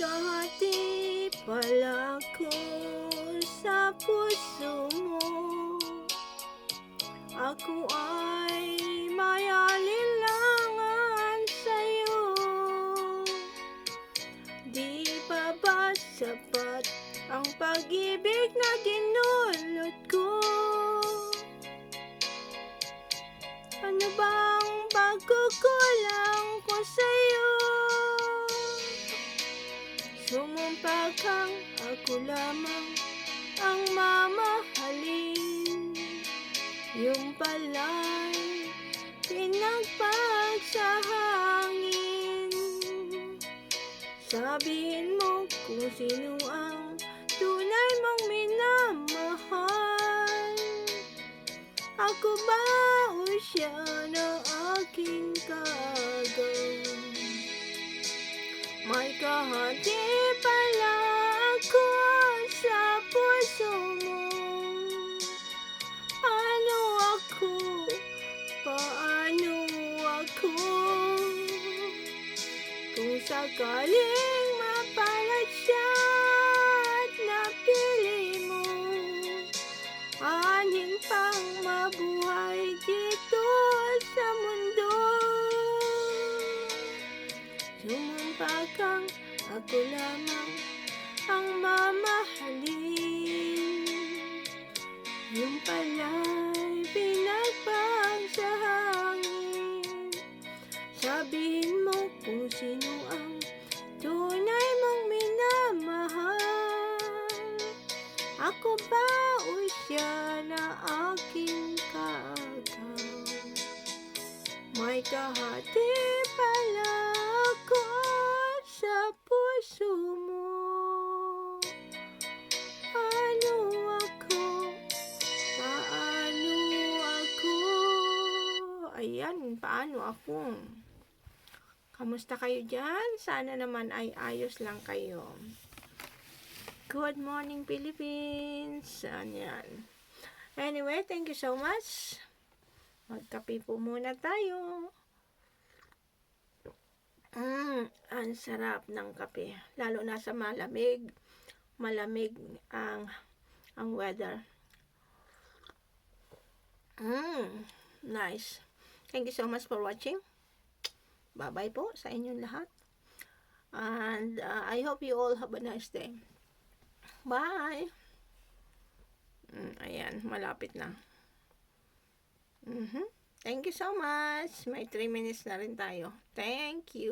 kahati pala ko sa puso mo. Ako ay may alinlangan sa'yo. Di pa ba sapat ang pag-ibig na dinulot ko? Ano bang pagkukulang ko sa'yo? Sumumpa kang ako lamang ang mamahalin. Yung pala'y pinagpag sa hangin. Sabihin mo kung sino ang tunay mong minamahal. Ako ba o siya na aking kaagaw? May kahati pala ako sa puso mo. Ano ako? Paano ako? Kung sakaling mapalad siya at napili mo, anin pang mabuhay dito sa mundo. Sumumpa kang ako lamang ang mamahalin. Yung pala'y pinagpag sa hangin. Sabihin mo kung sino ang tunay mong minamahal. Ako ba o siya na aking kaagaw? May kahati pala ako sa puso mo. Ano ako? Paano ako? Ayan, paano ako? Kamusta kayo dyan? Sana naman ay ayos lang kayo. Good morning, Philippines. Ayan. Anyway, thank you so much. Magkape po muna tayo. Ang sarap ng kape. Lalo na sa malamig. Malamig ang weather. Nice. Thank you so much for watching. Bye-bye po sa inyong lahat. And I hope you all have a nice day. Bye! Ayan, malapit na. Thank you so much. May 3 minutes na rin tayo. Thank you.